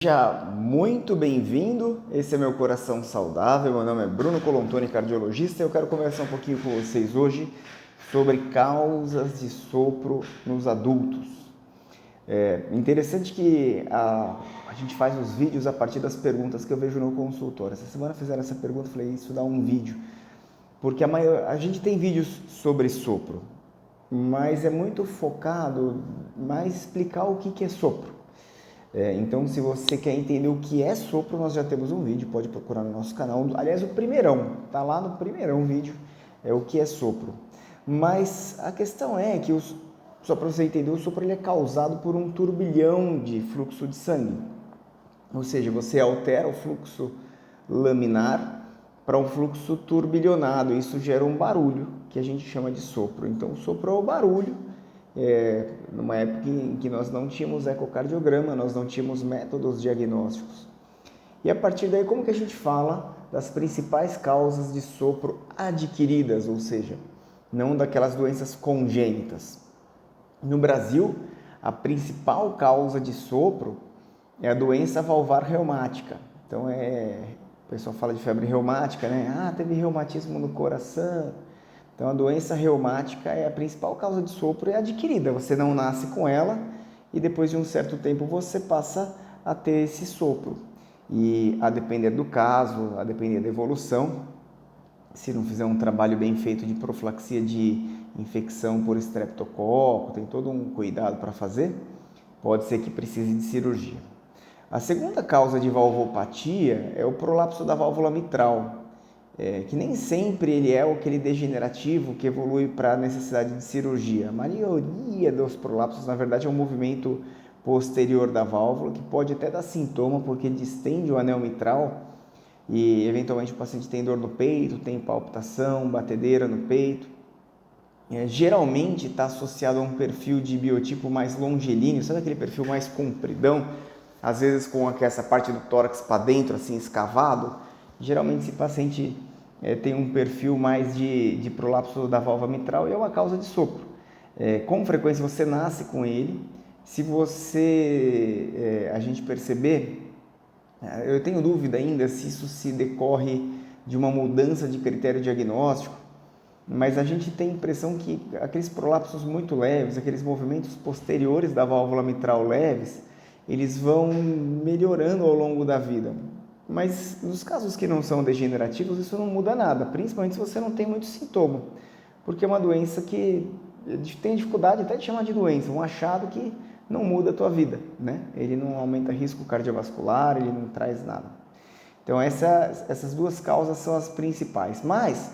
Seja muito bem-vindo, esse é meu Coração Saudável, meu nome é Bruno Colontoni, cardiologista, e eu quero conversar um pouquinho com vocês hoje sobre causas de sopro nos adultos. É interessante que a gente faz os vídeos a partir das perguntas que eu vejo no consultório. Essa semana fizeram essa pergunta, eu falei, isso dá um vídeo, porque a gente tem vídeos sobre sopro, mas é muito focado mais explicar o que é sopro. Então, se você quer entender o que é sopro, nós já temos um vídeo, pode procurar no nosso canal. Aliás, o primeirão, tá lá no primeirão vídeo, é o que é sopro. Mas a questão é que, só para você entender, o sopro ele é causado por um turbilhão de fluxo de sangue. Ou seja, você altera o fluxo laminar para um fluxo turbilhonado. Isso gera um barulho que a gente chama de sopro. Então, o sopro é o barulho. Numa época em que nós não tínhamos ecocardiograma, nós não tínhamos métodos diagnósticos. E a partir daí, como que a gente fala das principais causas de sopro adquiridas, ou seja, não daquelas doenças congênitas? No Brasil, a principal causa de sopro é a doença valvar reumática. Então, o pessoal fala de febre reumática, né? Ah, teve reumatismo no coração. Então, a doença reumática é a principal causa de sopro, é adquirida. Você não nasce com ela e depois de um certo tempo você passa a ter esse sopro. E a depender do caso, a depender da evolução, se não fizer um trabalho bem feito de profilaxia de infecção por estreptococo, tem todo um cuidado para fazer, pode ser que precise de cirurgia. A segunda causa de valvopatia é o prolapso da válvula mitral, que nem sempre ele é aquele degenerativo que evolui para a necessidade de cirurgia. A maioria dos prolapsos, na verdade, é um movimento posterior da válvula, que pode até dar sintoma, porque distende o anel mitral e, eventualmente, o paciente tem dor no peito, tem palpitação, batedeira no peito. Geralmente está associado a um perfil de biotipo mais longilíneo, sabe aquele perfil mais compridão? Às vezes com essa parte do tórax para dentro, assim, escavado. Geralmente esse paciente tem um perfil mais de prolapso da válvula mitral e é uma causa de sopro. Com frequência você nasce com ele. Se a gente perceber, eu tenho dúvida ainda se isso se decorre de uma mudança de critério diagnóstico, mas a gente tem a impressão que aqueles prolapsos muito leves, aqueles movimentos posteriores da válvula mitral leves, eles vão melhorando ao longo da vida. Mas nos casos que não são degenerativos, isso não muda nada, principalmente se você não tem muito sintoma, porque é uma doença que tem dificuldade até de chamar de doença, um achado que não muda a tua vida, né? Ele não aumenta risco cardiovascular, ele não traz nada. Então essas duas causas são as principais, mas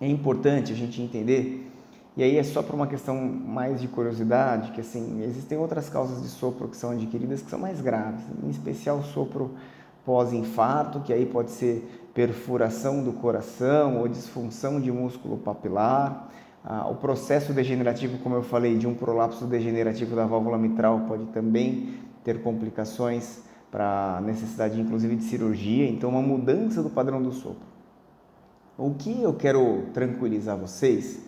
é importante a gente entender, e aí é só por uma questão mais de curiosidade, que assim, existem outras causas de sopro que são adquiridas que são mais graves, em especial o sopro pós-infarto, que aí pode ser perfuração do coração ou disfunção de músculo papilar. O processo degenerativo, como eu falei, de um prolapso degenerativo da válvula mitral pode também ter complicações para necessidade, inclusive, de cirurgia. Então, uma mudança do padrão do sopro. O que eu quero tranquilizar vocês,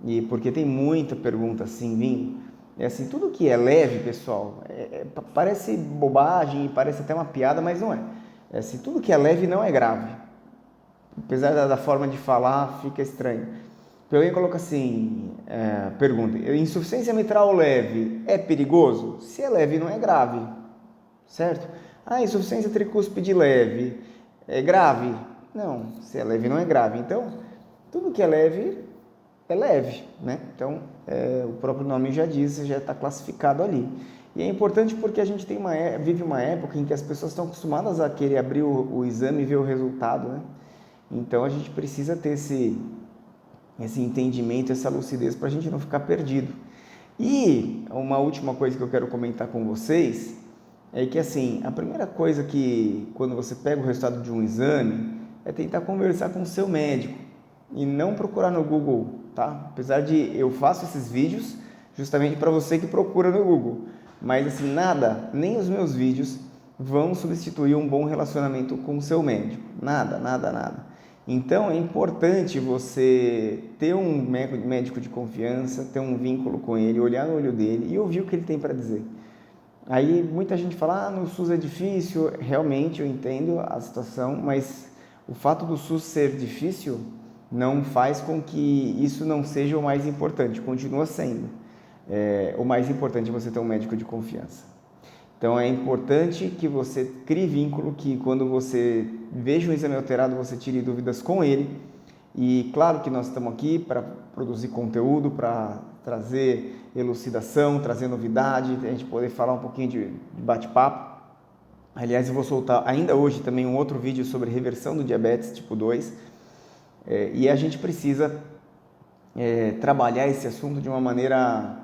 e porque tem muita pergunta assim vindo, é assim, tudo que é leve, pessoal, parece bobagem, parece até uma piada, mas não é. É assim, tudo que é leve não é grave. Apesar da forma de falar, fica estranho. Então, alguém coloca assim, pergunta, insuficiência mitral leve é perigoso? Se é leve, não é grave, certo? Insuficiência tricúspide leve é grave? Não, se é leve, não é grave. Então, tudo que é leve, né? Então, o próprio nome já diz, já está classificado ali. E é importante porque a gente vive uma época em que as pessoas estão acostumadas a querer abrir o exame e ver o resultado, né? Então, a gente precisa ter esse entendimento, essa lucidez para a gente não ficar perdido. E uma última coisa que eu quero comentar com vocês é que, assim, a primeira coisa que, quando você pega o resultado de um exame, é tentar conversar com o seu médico e não procurar no Google, tá? Apesar de eu faço esses vídeos justamente para você que procura no Google, mas assim, nada, nem os meus vídeos vão substituir um bom relacionamento com o seu médico, nada, nada, nada. Então é importante você ter um médico de confiança, ter um vínculo com ele, olhar no olho dele e ouvir o que ele tem para dizer. Aí muita gente fala, no SUS é difícil, realmente eu entendo a situação, mas o fato do SUS ser difícil não faz com que isso não seja o mais importante, continua sendo. O mais importante é você ter um médico de confiança. Então é importante que você crie vínculo, que quando você veja um exame alterado, você tire dúvidas com ele. E claro que nós estamos aqui para produzir conteúdo, para trazer elucidação, trazer novidade, a gente poder falar um pouquinho de bate-papo. Aliás, eu vou soltar ainda hoje também um outro vídeo sobre reversão do diabetes tipo 2. E a gente precisa trabalhar esse assunto de uma maneira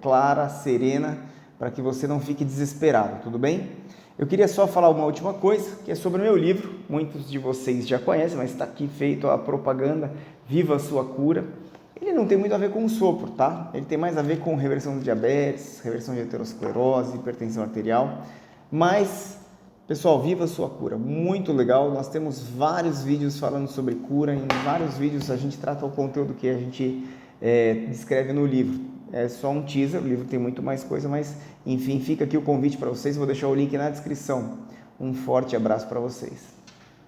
clara, serena, para que você não fique desesperado, tudo bem? Eu queria só falar uma última coisa, que é sobre o meu livro. Muitos de vocês já conhecem, mas está aqui feito a propaganda, Viva a Sua Cura. Ele não tem muito a ver com o sopro, tá? Ele tem mais a ver com reversão do diabetes, reversão de aterosclerose, hipertensão arterial. Mas, pessoal, Viva a Sua Cura, muito legal. Nós temos vários vídeos falando sobre cura. Em vários vídeos a gente trata o conteúdo que a gente descreve no livro. É só um teaser, o livro tem muito mais coisa, mas enfim, fica aqui o convite para vocês. Vou deixar o link na descrição. Um forte abraço para vocês.